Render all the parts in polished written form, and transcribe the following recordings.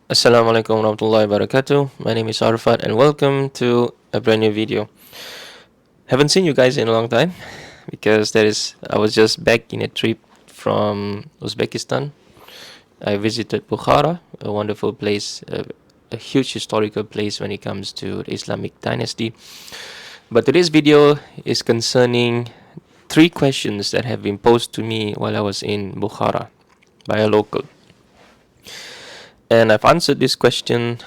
Assalamualaikum warahmatullahi wabarakatuh. My name is Arafat and welcome to a brand new video. Haven't seen you guys in a long time because I was just back in a trip from Uzbekistan. I visited Bukhara, a wonderful place, a huge historical place when it comes to the Islamic dynasty. But today's video is concerning three questions that have been posed to me while I was in Bukhara by a local. And I've answered this question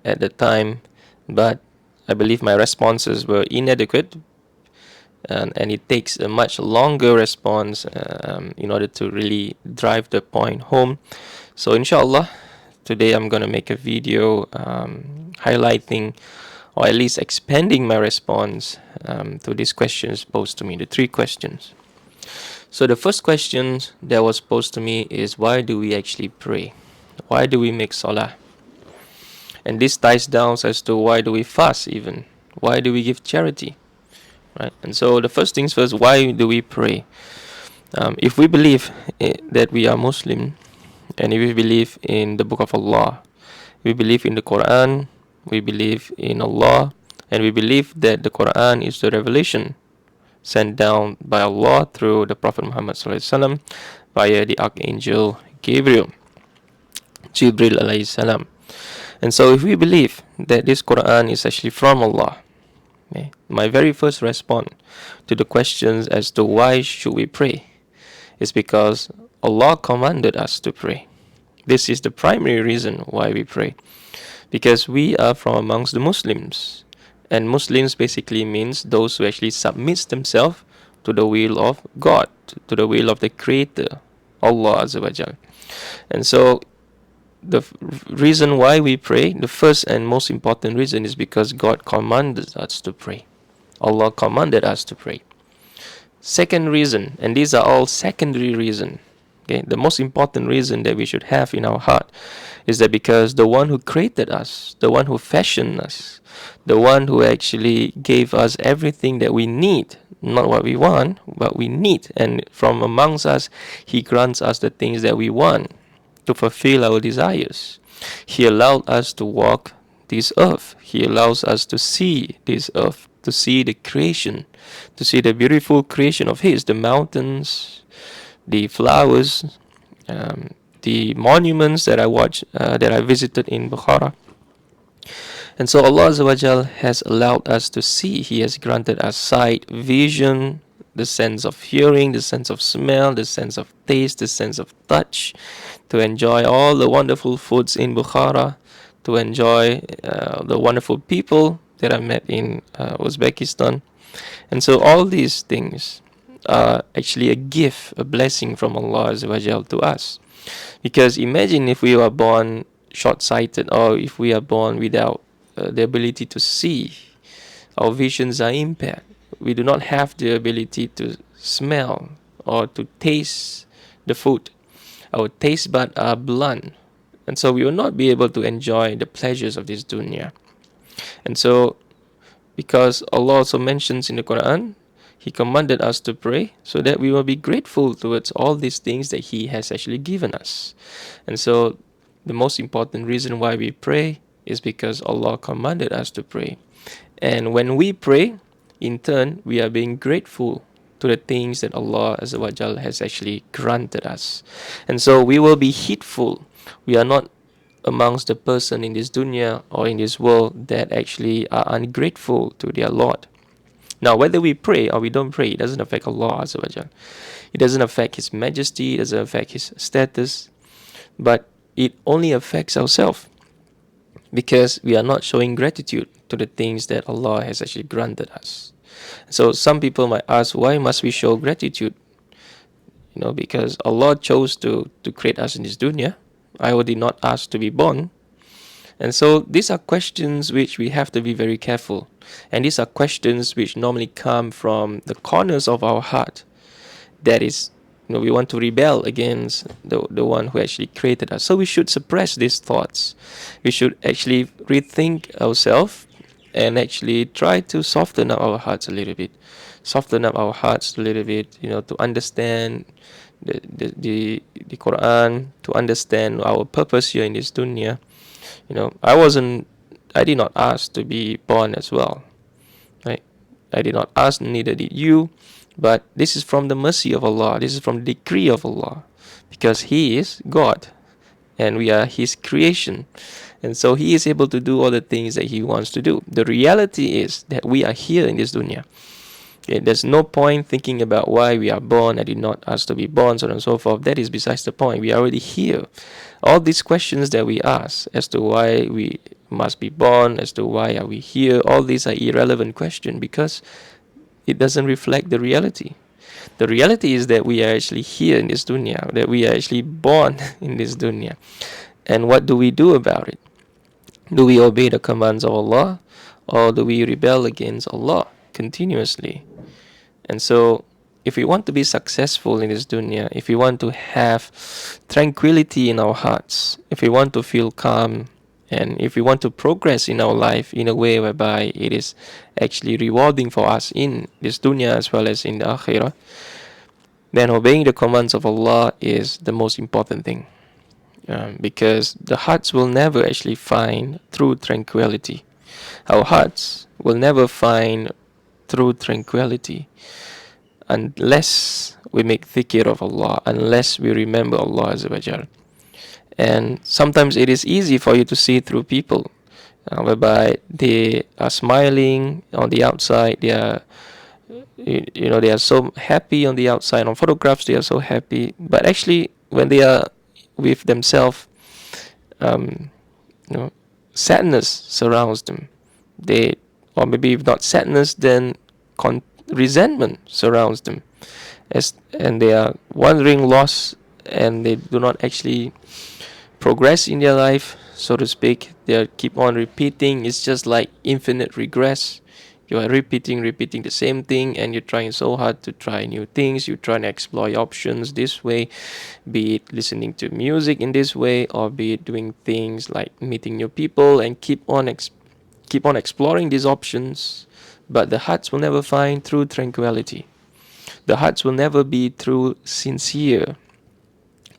at the time, but I believe my responses were inadequate, and it takes a much longer response in order to really drive the point home. So, inshallah, today I'm going to make a video highlighting or at least expanding my response to these questions posed to me, the three questions. So, the first question that was posed to me is, why do we actually pray? Why do we make salah? And this ties down as to why do we fast even? Why do we give charity? Right? And so the first things first, why do we pray? If we believe that we are Muslim, and if we believe in the Book of Allah, we believe in the Quran, we believe in Allah, and we believe that the Quran is the revelation sent down by Allah through the Prophet Muhammad SAW via the Archangel Gabriel, Jibril alayhi salam. And so if we believe that this Quran is actually from Allah, okay, my very first response to the questions as to why should we pray is because Allah commanded us to pray. This is the primary reason why we pray. Because we are from amongst the Muslims. And Muslims basically means those who actually submit themselves to the will of God, to the will of the Creator, Allah Azza wa Jal. And so the reason why we pray, the first and most important reason, is because God commanded us to pray. Allah commanded us to pray. Second reason, and these are all secondary reason, okay, the most important reason that we should have in our heart is that because the one who created us, the one who fashioned us, the one who actually gave us everything that we need, not what we want, but we need, and from amongst us, He grants us the things that we want to fulfill our desires. He allowed us to walk this earth. He allows us to see this earth, to see the creation, to see the beautiful creation of His, the mountains, the flowers, the monuments that I visited in Bukhara. And so Allah Azza wa Jal has allowed us to see. He has granted us sight, vision, the sense of hearing, the sense of smell, the sense of taste, the sense of touch, to enjoy all the wonderful foods in Bukhara, to enjoy the wonderful people that I met in Uzbekistan. And so all these things are actually a gift, a blessing from Allah Azza wa Jal to us. Because imagine if we were born short-sighted, or if we are born without the ability to see, our visions are impaired. We do not have the ability to smell or to taste the food. Our taste buds are blunt, and so we will not be able to enjoy the pleasures of this dunya. And so, because Allah also mentions in the Quran, He commanded us to pray so that we will be grateful towards all these things that He has actually given us. And so, the most important reason why we pray is because Allah commanded us to pray. And when we pray, in turn, we are being grateful to the things that Allah Azza wa Jal has actually granted us. And so we will be heedful. We are not amongst the person in this dunya or in this world that actually are ungrateful to their Lord. Now, whether we pray or we don't pray, it doesn't affect Allah Azza wa Jal. It doesn't affect His majesty, it doesn't affect His status, but it only affects ourselves, because we are not showing gratitude to the things that Allah has actually granted us. So some people might ask, why must we show gratitude? Because Allah chose to create us in this dunya. I did not ask to be born. And so these are questions which we have to be very careful. And these are questions which normally come from the corners of our heart. That is, we want to rebel against the one who actually created us. So we should suppress these thoughts. We should actually rethink ourselves and actually try to soften up our hearts a little bit. To understand the Quran, to understand our purpose here in this dunya. I did not ask to be born as well, right? I did not ask, neither did you, but this is from the mercy of Allah. This is from the decree of Allah, because He is God and we are His creation. And so He is able to do all the things that He wants to do. The reality is that we are here in this dunya. Okay, there's no point thinking about why we are born. I did not ask to be born, so on and so forth. That is besides the point. We are already here. All these questions that we ask as to why we must be born, as to why are we here, all these are irrelevant questions because it doesn't reflect the reality. The reality is that we are actually here in this dunya, that we are actually born in this dunya. And what do we do about it? Do we obey the commands of Allah, or do we rebel against Allah continuously? And so, if we want to be successful in this dunya, if we want to have tranquility in our hearts, if we want to feel calm, and if we want to progress in our life in a way whereby it is actually rewarding for us in this dunya as well as in the akhirah, then obeying the commands of Allah is the most important thing. Because the hearts will never actually find true tranquility. Our hearts will never find true tranquility unless we make dhikr of Allah, unless we remember Allah Azza wa Jal. And sometimes it is easy for you to see through people, whereby they are smiling on the outside, they are they are so happy on the outside. On photographs they are so happy, but actually when they are with themselves, um, sadness surrounds them. Or maybe if not sadness, then resentment surrounds them, and they are wandering lost, and they do not actually progress in their life, so to speak. They keep on repeating. It's just like infinite regress. You are repeating the same thing, and you're trying so hard to try new things. You're trying to explore your options this way, be it listening to music in this way, or be it doing things like meeting new people, and keep on exploring these options. But the hearts will never find true tranquility. The hearts will never be true sincere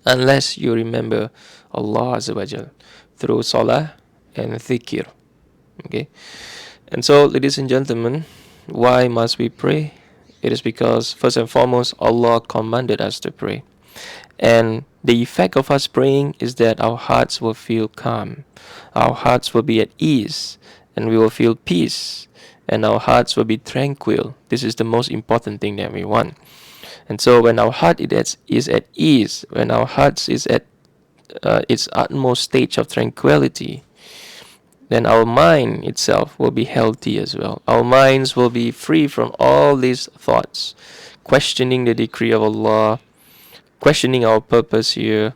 unless you remember Allah Azza wa Jal through salah and dhikr. Okay. And so, ladies and gentlemen, why must we pray? It is because, first and foremost, Allah commanded us to pray. And the effect of us praying is that our hearts will feel calm, our hearts will be at ease, and we will feel peace, and our hearts will be tranquil. This is the most important thing that we want. And so, when our heart is at ease, when our heart is at its utmost stage of tranquility, then our mind itself will be healthy as well. Our minds will be free from all these thoughts, questioning the decree of Allah, questioning our purpose here.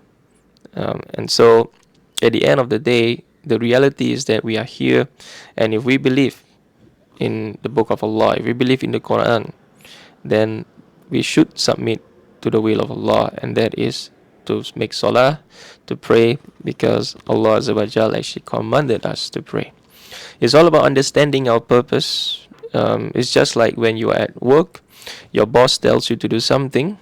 And so, at the end of the day, the reality is that we are here, and if we believe in the book of Allah, if we believe in the Quran, then we should submit to the will of Allah, and that is to make salah, to pray, because Allah Azza wa Jal actually commanded us to pray. It's all about understanding our purpose. It's just like when you are at work, your boss tells you to do something,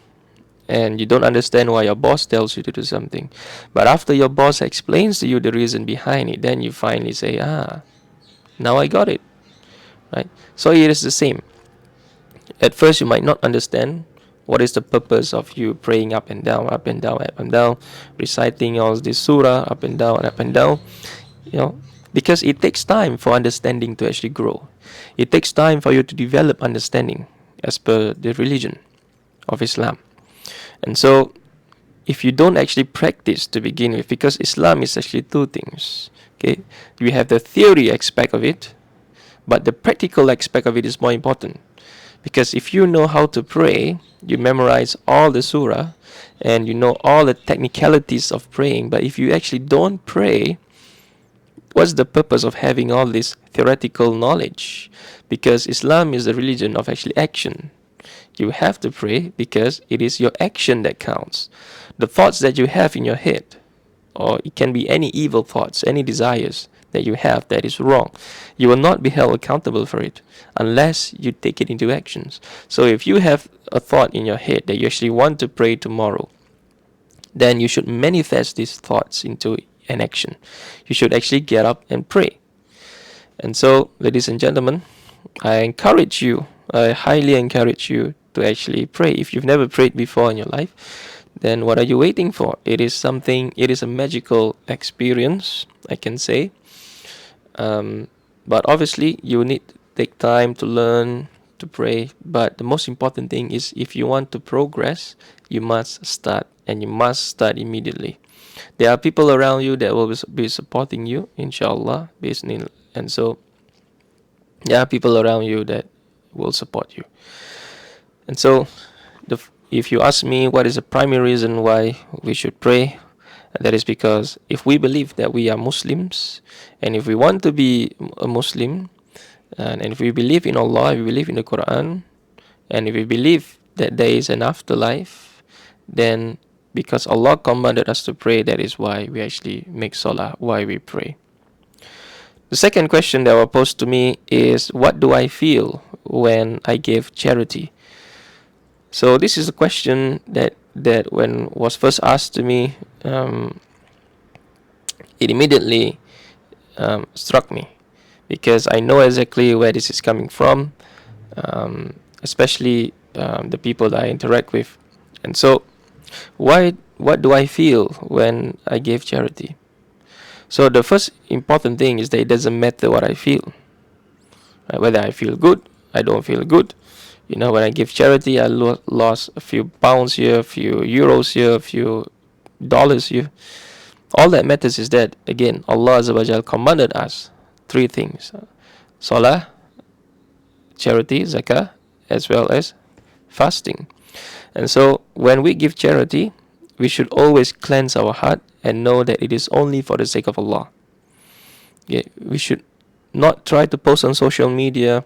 and you don't understand why your boss tells you to do something. But after your boss explains to you the reason behind it, then you finally say, now I got it. Right? So it is the same. At first you might not understand what is the purpose of you praying up and down, up and down, up and down, reciting all this surah, up and down, because it takes time for understanding to actually grow. It takes time for you to develop understanding as per the religion of Islam. And so, if you don't actually practice to begin with, because Islam is actually two things, okay? You have the theory aspect of it, but the practical aspect of it is more important. Because if you know how to pray, you memorize all the surah, and you know all the technicalities of praying. But if you actually don't pray, what's the purpose of having all this theoretical knowledge? Because Islam is the religion of actually action. You have to pray because it is your action that counts. The thoughts that you have in your head, or it can be any evil thoughts, any desires that you have that is wrong, you will not be held accountable for it unless you take it into actions. So if you have a thought in your head that you actually want to pray tomorrow, then you should manifest these thoughts into an action. You should actually get up and pray. And so, ladies and gentlemen, I highly encourage you to actually pray. If you've never prayed before in your life, then what are you waiting for? It is a magical experience, I can say. But obviously, you need to take time to learn to pray. But the most important thing is, if you want to progress, you must start, and you must start immediately. There are people around you that will be supporting you, inshallah, and so there are people around you that will support you. And so, if you ask me what is the primary reason why we should pray, that is because if we believe that we are Muslims, and if we want to be a Muslim, and if we believe in Allah, if we believe in the Quran, and if we believe that there is an afterlife, then because Allah commanded us to pray, that is why we actually make salah, why we pray. The second question that was posed to me is, what do I feel when I give charity? So this is a question that when was first asked to me, it immediately struck me, because I know exactly where this is coming from, especially the people that I interact with. And so, what do I feel when I give charity? So the first important thing is that it doesn't matter what I feel. Right? Whether I feel good, I don't feel good. When I give charity, I lost a few pounds here, a few euros here, a few dollars here. All that matters is that, again, Allah Azza wa Jal commanded us three things: salah, charity, zakah, as well as fasting. And so when we give charity, we should always cleanse our heart and know that it is only for the sake of Allah. We should not try to post on social media.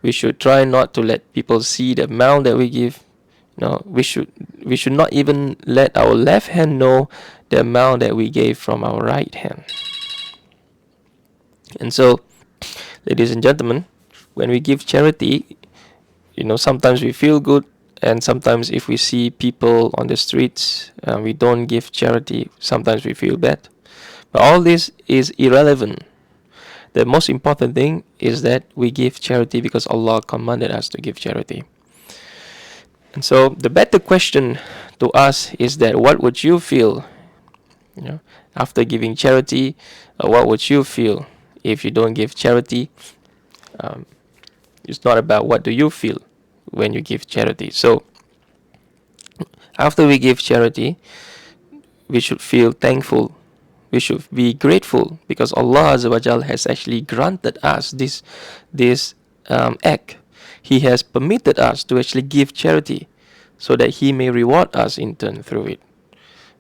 We should try not to let people see the amount that we give. We should not even let our left hand know the amount that we gave from our right hand. And so, ladies and gentlemen, when we give charity, sometimes we feel good, and sometimes if we see people on the streets, we don't give charity, sometimes we feel bad. But all this is irrelevant. The most important thing is that we give charity because Allah commanded us to give charity. And so the better question to ask is that, what would you feel after giving charity? What would you feel if you don't give charity? It's not about what do you feel when you give charity. So after we give charity, we should feel thankful. We should be grateful because Allah Azza wa Jal has actually granted us this act. He has permitted us to actually give charity so that He may reward us in turn through it.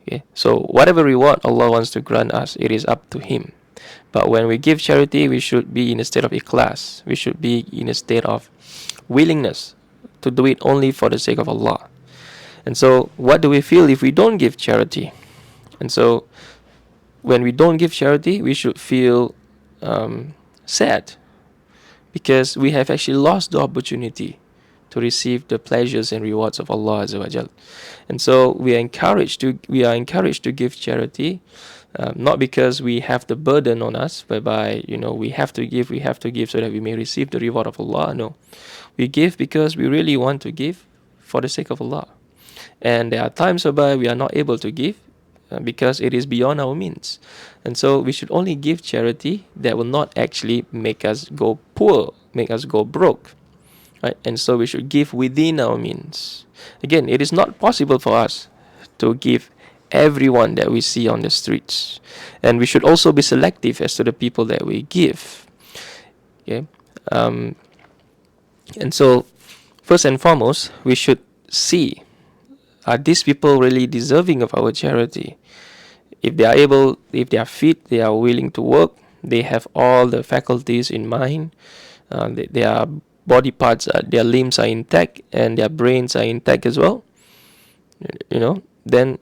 Okay? So whatever reward Allah wants to grant us, it is up to Him. But when we give charity, we should be in a state of ikhlas. We should be in a state of willingness to do it only for the sake of Allah. And so what do we feel if we don't give charity? And so when we don't give charity, we should feel sad, because we have actually lost the opportunity to receive the pleasures and rewards of Allah Azza wa Jal. And so we are encouraged to give charity, not because we have the burden on us, whereby we have to give so that we may receive the reward of Allah. No, we give because we really want to give for the sake of Allah. And there are times whereby we are not able to give because it is beyond our means. And so we should only give charity that will not actually make us go poor, make us go broke. Right? And so we should give within our means. Again, it is not possible for us to give everyone that we see on the streets. And we should also be selective as to the people that we give. Okay? And so, first and foremost, we should see, are these people really deserving of our charity? If they are able, if they are fit, they are willing to work, they have all the faculties in mind, their body parts, their limbs are intact, and their brains are intact as well, then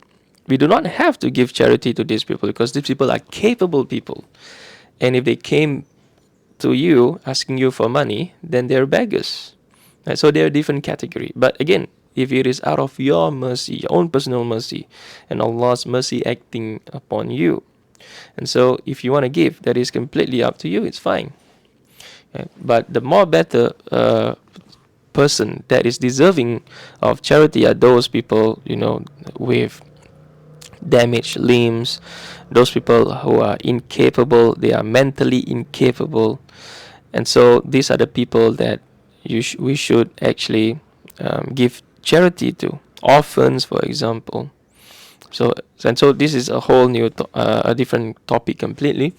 we do not have to give charity to these people, because these people are capable people. And if they came to you asking you for money, then they're beggars. Right? So they're a different category. But again, if it is out of your mercy, your own personal mercy, and Allah's mercy acting upon you, And so if you want to give, that is completely up to you. It's fine. But the more better person that is deserving of charity are those people, with damaged limbs, those people who are incapable, they are mentally incapable. And so these are the people that we should actually give charity to. Orphans, for example. So this is a whole new, a different topic completely.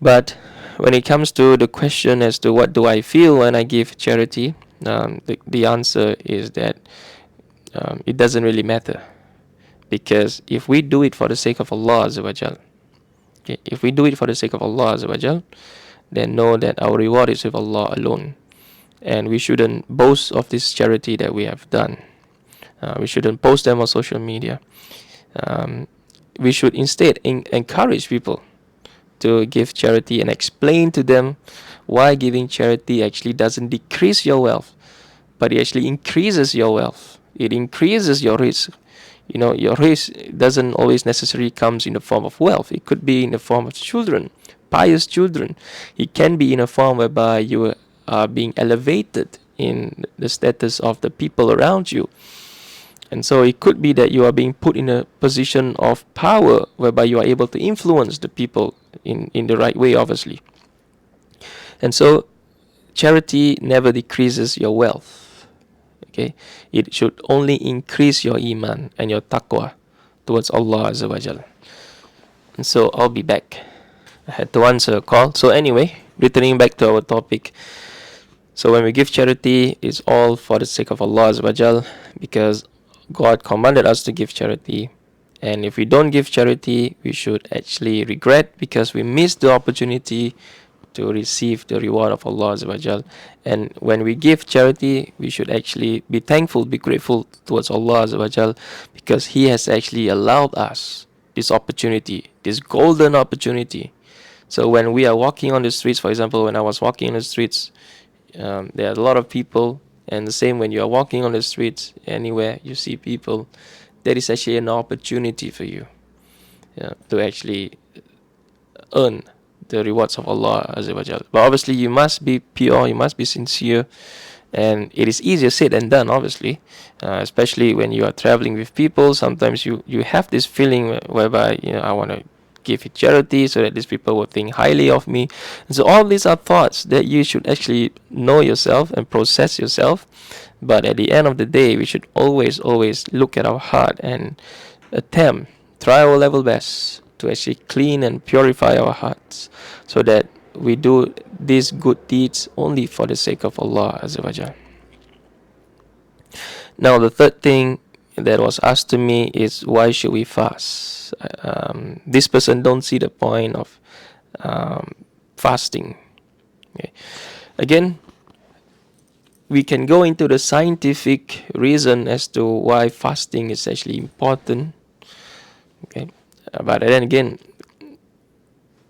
But when it comes to the question as to what do I feel when I give charity, the answer is that it doesn't really matter. Because if we do it for the sake of Allah Azza wa Jal, okay, if we do it for the sake of Allah Azza wa Jal, then know that our reward is with Allah alone. And we shouldn't boast of this charity that we have done. We shouldn't post them on social media. We should instead encourage people to give charity and explain to them why giving charity actually doesn't decrease your wealth, but it actually increases your wealth. It increases your risk. Your risk doesn't always necessarily comes in the form of wealth. It could be in the form of children, pious children. It can be in a form whereby you are being elevated in the status of the people around you. And so it could be that you are being put in a position of power whereby you are able to influence the people in the right way, obviously. And so charity never decreases your wealth. Okay, it should only increase your iman and your taqwa towards Allah Azza wa Jal. And so I'll be back. I had to answer a call. So anyway, returning back to our topic. So when we give charity, it's all for the sake of Allah Azza wa Jal, because God commanded us to give charity. And if we don't give charity, we should actually regret, because we missed the opportunity to receive the reward of Allah Azza wa Jal. And when we give charity, we should actually be thankful, be grateful towards Allah Azza wa Jal, because He has actually allowed us this opportunity, this golden opportunity. So when we are walking on the streets, for example, when I was walking on the streets, there are a lot of people. And the same when you are walking on the streets, anywhere you see people, there is actually an opportunity for you to actually earn the rewards of Allah Azza wa Jal. But obviously you must be pure, you must be sincere, and it is easier said than done, obviously, especially when you are traveling with people. Sometimes you have this feeling whereby I want to give it charity so that these people will think highly of me. And so all these are thoughts that you should actually know yourself and process yourself. But at the end of the day, we should always look at our heart and try our level best to actually clean and purify our hearts, so that we do these good deeds only for the sake of Allah Azza wa Jal. Now the third thing that was asked to me is, why should we fast? This person don't see the point of fasting. Okay. Again, we can go into the scientific reason as to why fasting is actually important. Okay, but then again,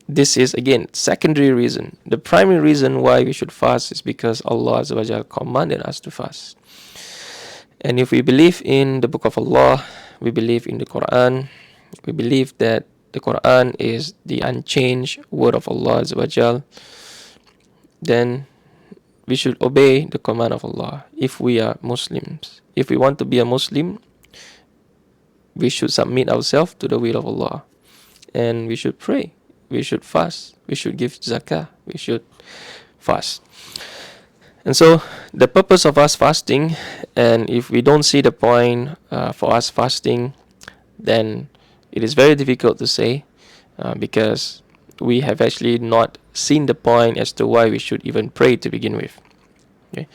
this is again secondary reason. The primary reason why we should fast is because Allah Azza wa Jalla commanded us to fast. And if we believe in the Book of Allah, we believe in the Quran, we believe that the Quran is the unchanged word of Allah Azza wa Jal, then we should obey the command of Allah if we are Muslims. If we want to be a Muslim, we should submit ourselves to the will of Allah. And we should pray, we should fast, we should give zakah, we should fast. And so the purpose of us fasting, and if we don't see the point for us fasting, then it is very difficult to say, because we have actually not seen the point as to why we should even pray to begin with. Okay?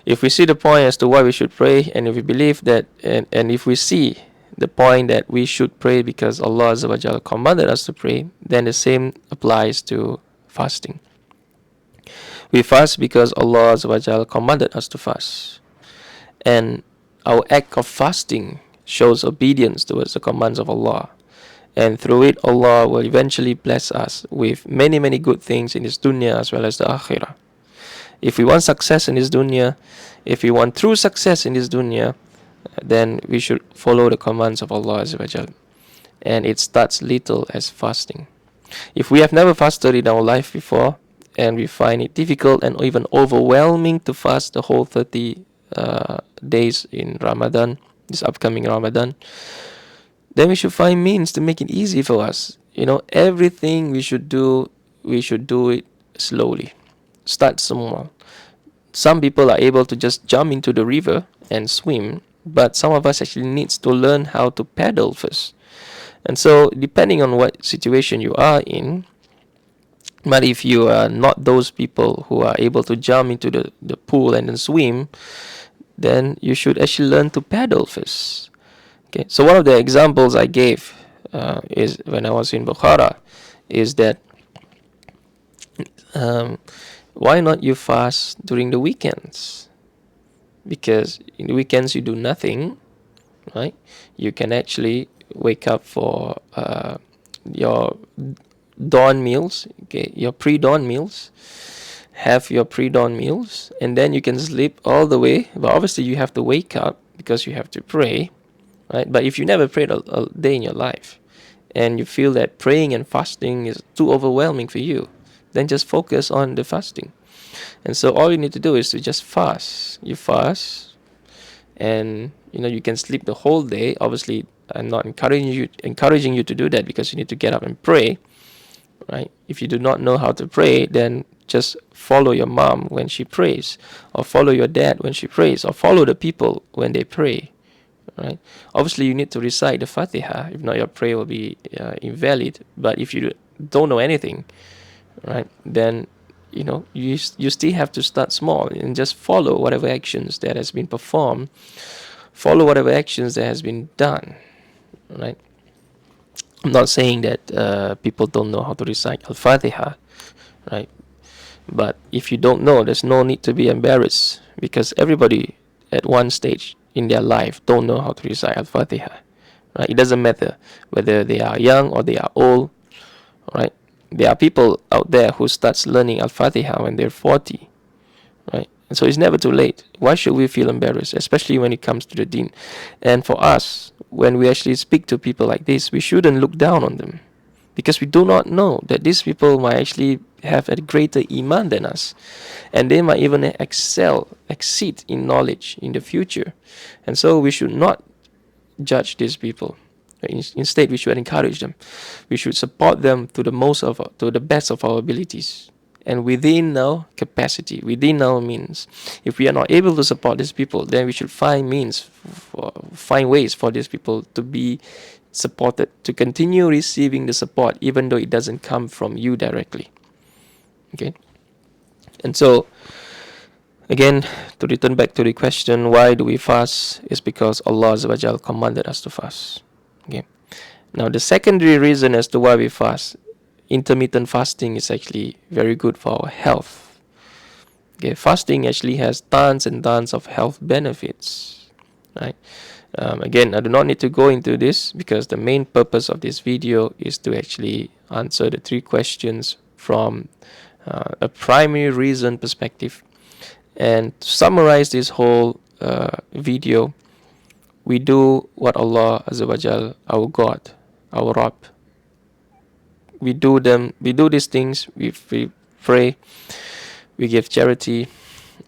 If we see the point as to why we should pray, and if we believe that, and if we see the point that we should pray because Allah Azza wa Jalla commanded us to pray, then the same applies to fasting. We fast because Allah Azza wa Jalla commanded us to fast. And our act of fasting shows obedience towards the commands of Allah. And through it, Allah will eventually bless us with many, many good things in this dunya as well as the akhirah. If we want success in this dunya, if we want true success in this dunya, then we should follow the commands of Allah Azza wa Jalla. and it starts little as fasting. If we have never fasted in our life before, and we find it difficult and even overwhelming to fast the whole 30 days in Ramadan, this upcoming Ramadan, then we should find means to make it easy for us. Everything we should do it slowly. Start small. Some people are able to just jump into the river and swim, but some of us actually needs to learn how to paddle first. And so, depending on what situation you are in, but if you are not those people who are able to jump into the pool and then swim, then you should actually learn to paddle first. Okay, so one of the examples I gave is when I was in Bukhara, is that why not you fast during the weekends? Because in the weekends you do nothing, right? You can actually wake up for your dawn meals, okay, your pre-dawn meals, have your pre-dawn meals, and then you can sleep all the way. But obviously you have to wake up because you have to pray, right? But if you never prayed a day in your life, and you feel that praying and fasting is too overwhelming for you, then just focus on the fasting. And so all you need to do is to just fast. You fast, and you can sleep the whole day. Obviously, I'm not encouraging you to do that, because you need to get up and pray, right? If you do not know how to pray, then just follow your mom when she prays, or follow your dad when she prays, or follow the people when they pray, right? Obviously, you need to recite the Fatiha. If not, your prayer will be invalid. But if you don't know anything, right, then you still have to start small and just follow whatever actions that has been performed, follow whatever actions that has been done, right? I'm not saying that people don't know how to recite Al-Fatiha, right? But if you don't know, there's no need to be embarrassed, because everybody at one stage in their life don't know how to recite Al-Fatiha, right? It doesn't matter whether they are young or they are old, right? There are people out there who starts learning Al-Fatiha when they're 40, right? And so it's never too late. Why should we feel embarrassed, especially when it comes to the deen? And for us, when we actually speak to people like this, we shouldn't look down on them, because we do not know that these people might actually have a greater iman than us, and they might even exceed in knowledge in the future. And so we should not judge these people. Instead, we should encourage them. We should support them to the best of our abilities, and within our capacity, within our means. If we are not able to support these people, then we should find ways for these people to be supported, to continue receiving the support, even though it doesn't come from you directly. Okay, and so again, to return back to the question, why do we fast? Is because Allah Azza wa Jal commanded us to fast. Okay. Now the secondary reason as to why we fast, intermittent fasting is actually very good for our health. Okay, fasting actually has tons and tons of health benefits, right? Again, I do not need to go into this, because the main purpose of this video is to actually answer the 3 questions from a primary reason perspective. And to summarize this whole video, we do what Allah Azza wa Jal, our God, our Rabb, we do these things. We pray, we give charity,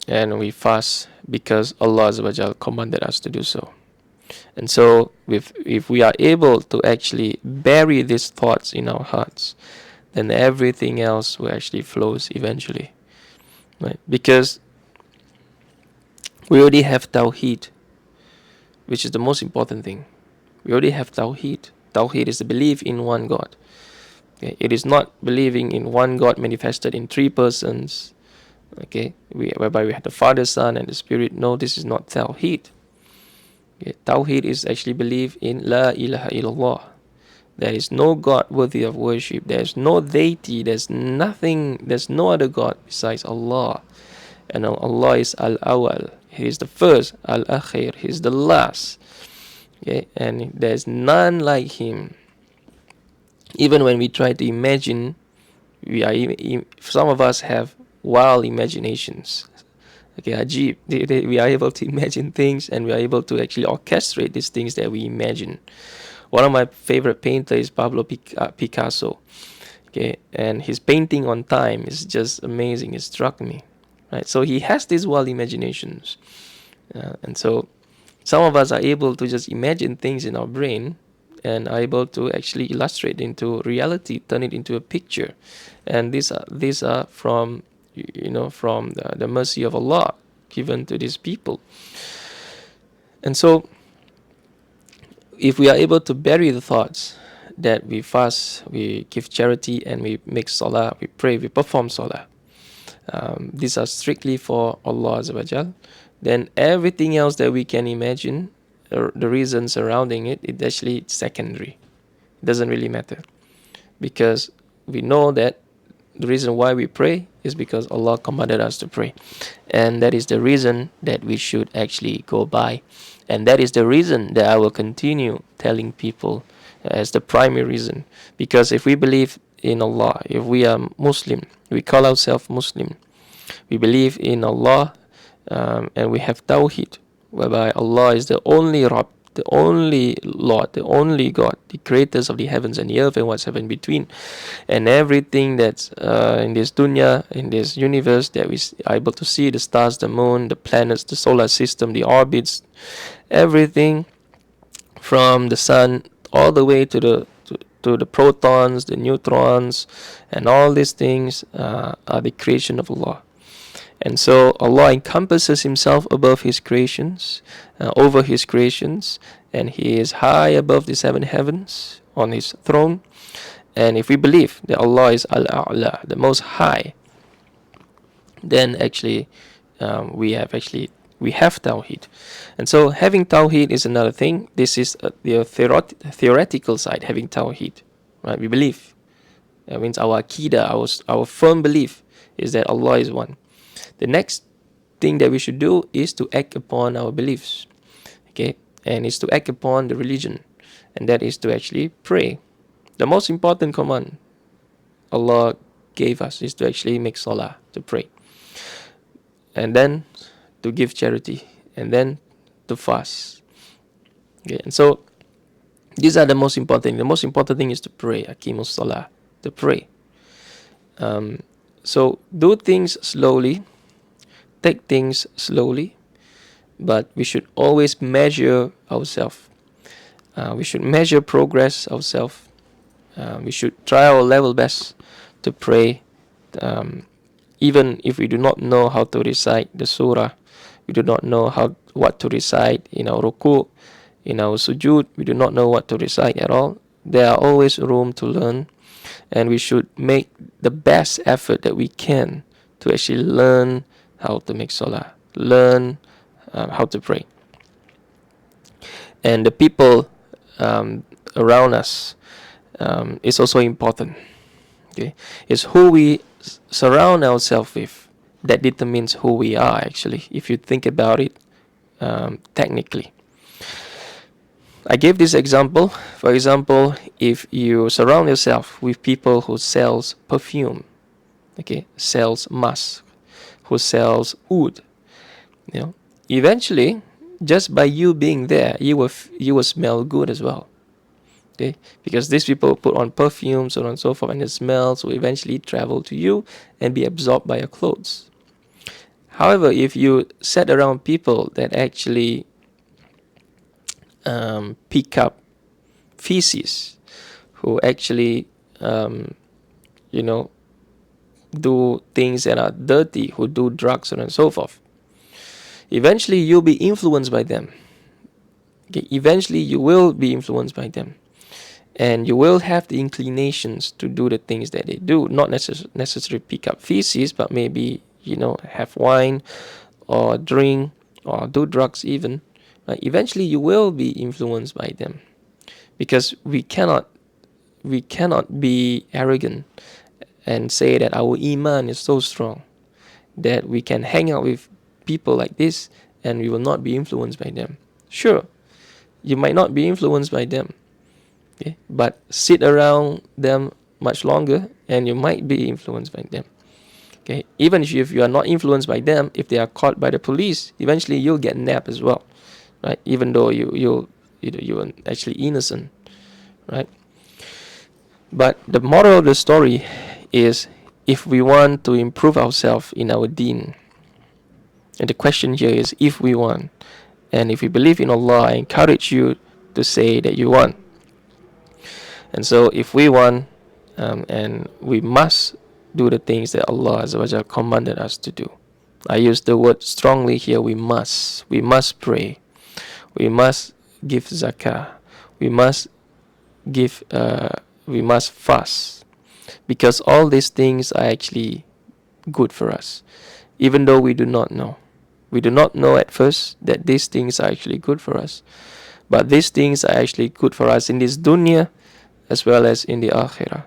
and we fast because Allah Azza wa Jal commanded us to do so. And so if we are able to actually bury these thoughts in our hearts, then everything else will actually flows eventually, right? Because we already have Tawheed, which is the most important thing. We already have Tawheed. Tawheed is the belief in one God. Okay? It is not believing in one God manifested in 3 persons, okay, whereby we have the Father, Son, and the Spirit. No, this is not Tawheed. Okay? Tawheed is actually belief in La ilaha illallah. There is no God worthy of worship. There is no deity. There's no other God besides Allah. And Allah is Al-Awwal. He is the first. Al-Akhir. He is the last. Okay? And there is none like Him. Even when we try to imagine, some of us have wild imaginations. Okay, Ajib. We are able to imagine things, and we are able to actually orchestrate these things that we imagine. One of my favorite painters is Pablo Picasso. Okay, and his painting on time is just amazing. It struck me, right? So he has these wild imaginations, and so some of us are able to just imagine things in our brain and are able to actually illustrate into reality, turn it into a picture, and these are from from the mercy of Allah given to these people. And so if we are able to bury the thoughts that we fast, we give charity, and we make salah, we pray, we perform salah, these are strictly for Allah Azza wa Jal, then everything else that we can imagine, the reason surrounding it, it's actually secondary. It doesn't really matter, because we know that the reason why we pray is because Allah commanded us to pray, and that is the reason that we should actually go by, and that is the reason that I will continue telling people as the primary reason. Because if we believe in Allah, if we are Muslim, we call ourselves Muslim, we believe in Allah, and we have Tawheed, whereby Allah is the only Rabb, the only Lord, the only God, the creators of the heavens and the earth and what's in between, and everything that's in this dunya, in this universe that we are able to see, the stars, the moon, the planets, the solar system, the orbits, everything from the sun all the way to the protons, the neutrons, and all these things are the creation of Allah. And so Allah encompasses himself above his creations, over his creations, and he is high above the seven heavens on his throne. And if we believe that Allah is Al-A'la, the most high, then actually we have Tawheed. And so having Tawheed is another thing. This is the theoretical side, having Tawheed. Right? We believe. That means our Aqidah, our firm belief is that Allah is one. The next thing that we should do is to act upon our beliefs. Okay? And is to act upon the religion. And that is to actually pray. The most important command Allah gave us is to actually make salah, to pray. And then to give charity. And then to fast. Okay? And so these are the most important thing. The most important thing is to pray. Aqimus salah. To pray. So do things slowly. Take things slowly, but we should always measure ourselves. We should measure progress ourselves. We should try our level best to pray, even if we do not know how to recite the surah, we do not know what to recite in our ruku, in our sujud, we do not know what to recite at all. There are always room to learn, and we should make the best effort that we can to actually learn how to make salah, learn how to pray. And the people around us is also important. Okay, it's who we surround ourselves with that determines who we are, actually, if you think about it technically. I gave this example. For example, if you surround yourself with people who sells perfume, okay, sells musk, who sells wood, eventually, just by you being there, you will smell good as well. Okay, because these people put on perfume, so on and so forth, and the smells will eventually travel to you and be absorbed by your clothes. However, if you sat around people that actually pick up feces, who actually do things that are dirty, who do drugs, and so forth, eventually you'll be influenced by them. Okay? Eventually you will be influenced by them, and you will have the inclinations to do the things that they do, not necessarily pick up feces, but maybe have wine or drink or do drugs even. Eventually you will be influenced by them, because we cannot be arrogant and say that our iman is so strong that we can hang out with people like this and we will not be influenced by them. Sure, you might not be influenced by them, okay? But sit around them much longer and you might be influenced by them. Okay? Even if you are not influenced by them, if they are caught by the police, eventually you'll get nabbed as well, right? Even though you are actually innocent. right? But the moral of the story is, if we want to improve ourselves in our deen, and the question here is if we want, and if we believe in Allah, I encourage you to say that you want. And so if we want, and we must do the things that Allah Azza wa Jalla commanded us to do. I use the word strongly here, we must. We must pray. We must give zakah. We must we must fast. Because all these things are actually good for us. Even though we do not know. We do not know at first that these things are actually good for us. But these things are actually good for us in this dunya as well as in the akhirah.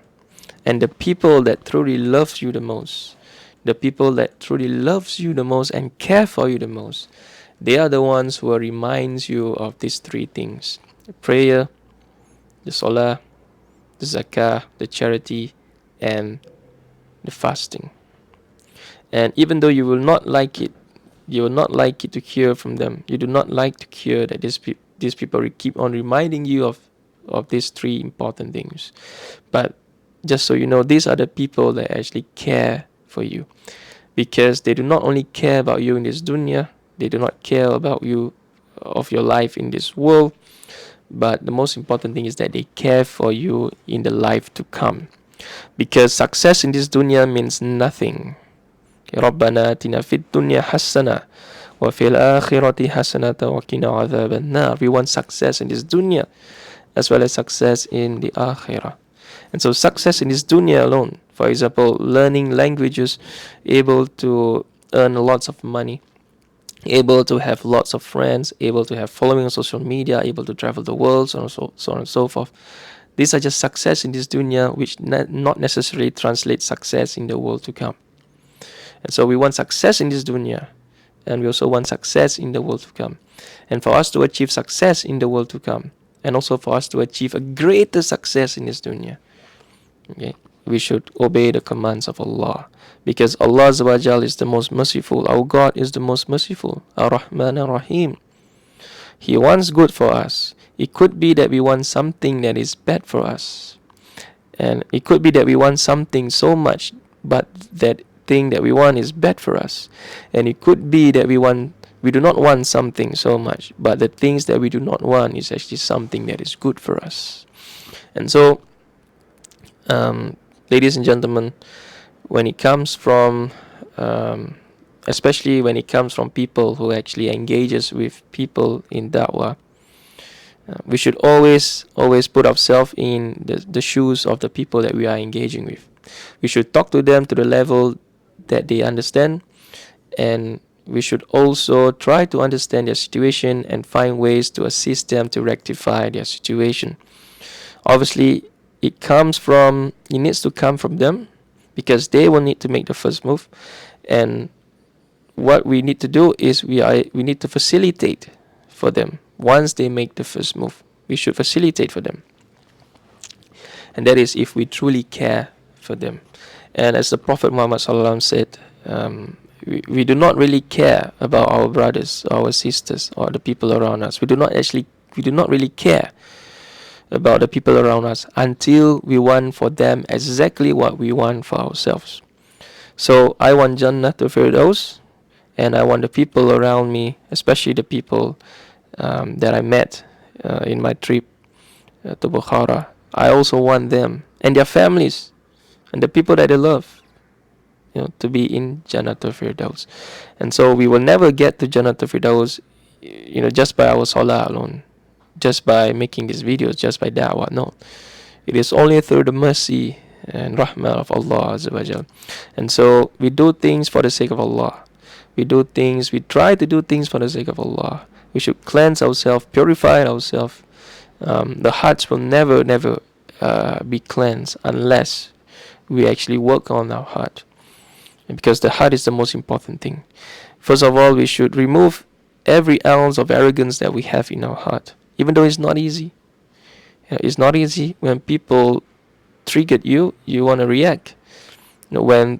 And the people that truly loves you the most, the people that truly loves you the most and care for you the most, they are the ones who reminds you of these three things: the prayer, the salah, the zakah, the charity, and the fasting. And even though you will not like it, you will not like it to hear from them. You do not like to hear that these people keep on reminding you of these three important things. But just so you know, these are the people that actually care for you, because they do not only care about you in this dunya, they do not care about you of your life in this world, but the most important thing is that they care for you in the life to come. Because success in this dunya means nothing. ربنا آتنا في الدنيا حسنة وفي الآخرة حسنة وقنا عذاب النار. We want success in this dunya as well as success in the akhirah. And so success in this dunya alone, for example, learning languages, able to earn lots of money, able to have lots of friends, able to have following on social media, able to travel the world, so on and so forth. These are just success in this dunya, which not necessarily translate success in the world to come. And so we want success in this dunya, and we also want success in the world to come. And for us to achieve success in the world to come, and also for us to achieve a greater success in this dunya, okay, we should obey the commands of Allah. Because Allah Azza wa Jal is the most merciful. Our God is the most merciful. Ar-Rahman Ar-Rahim. He wants good for us. It could be that we want something that is bad for us. And it could be that we want something so much, but that thing that we want is bad for us. And it could be that we do not want something so much, but the things that we do not want is actually something that is good for us. And so, ladies and gentlemen, when it comes from, especially when it comes from people who actually engages with people in da'wah, we should always put ourselves in the shoes of the people that we are engaging with. We should talk to them to the level that they understand, and we should also try to understand their situation and find ways to assist them to rectify their situation. Obviously, it needs to come from them, because they will need to make the first move. And what we need to do is we need to facilitate for them. Once they make the first move, we should facilitate for them. And that is if we truly care for them. And as the Prophet Muhammad SAW said, we do not really care about our brothers, our sisters, or the people around us. We do not really care about the people around us until we want for them exactly what we want for ourselves. So I want Jannah to Firdaus, and I want the people around me, especially the people that I met in my trip to Bukhara. I also want them and their families and the people that they love, to be in Jannatul Firdaus. And so we will never get to Jannatul Firdaus, just by our salah alone, just by making these videos, just by da'wah. No, it is only through the mercy and rahmah of Allah Azza wa Jal. And so we do things for the sake of Allah. We try to do things for the sake of Allah. We should cleanse ourselves, purify ourselves. The hearts will never be cleansed unless we actually work on our heart. Because the heart is the most important thing. First of all, we should remove every ounce of arrogance that we have in our heart. Even though it's not easy. It's not easy when people triggered you want to react. When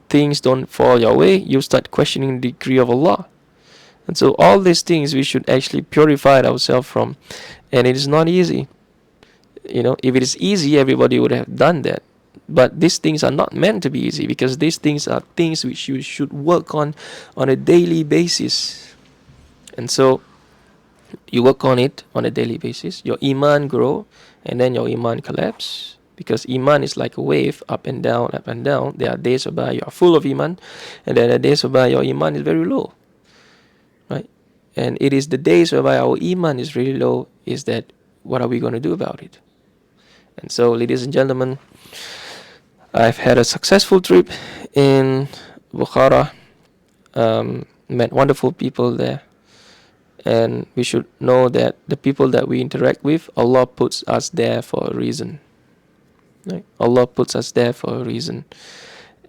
things don't fall your way, you start questioning the decree of Allah. And so all these things we should actually purify ourselves from. And it is not easy. If it is easy, everybody would have done that. But these things are not meant to be easy, because these things are things which you should work on a daily basis. And so you work on it on a daily basis. Your iman grow, and then your iman collapse, because iman is like a wave, up and down, up and down. There are days whereby you are full of iman, and then there are days whereby your iman is very low, right? And it is the days whereby our iman is really low, is that what are we going to do about it? And so, ladies and gentlemen, I've had a successful trip in Bukhara, met wonderful people there. And we should know that the people that we interact with, Allah puts us there for a reason. Right? Allah puts us there for a reason.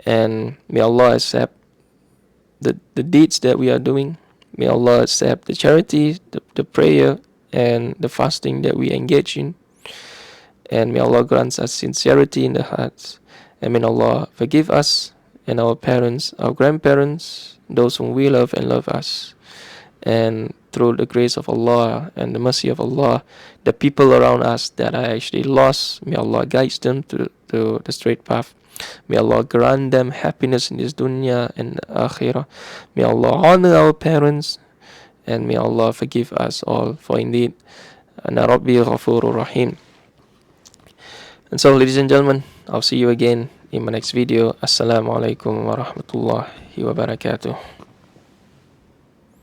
And may Allah accept the deeds that we are doing. May Allah accept the charity, the prayer, and the fasting that we engage in. And may Allah grant us sincerity in the hearts. And may Allah forgive us and our parents, our grandparents, those whom we love and love us. And through the grace of Allah and the mercy of Allah, the people around us that are actually lost, may Allah guide them to the straight path. May Allah grant them happiness in this dunya and akhirah. May Allah honor our parents, and may Allah forgive us all, for indeed, Ana Rabbi Ghafurur Rahim. And so, ladies and gentlemen, I'll see you again in my next video. Assalamu alaikum wa rahmatullahi wa barakatuh.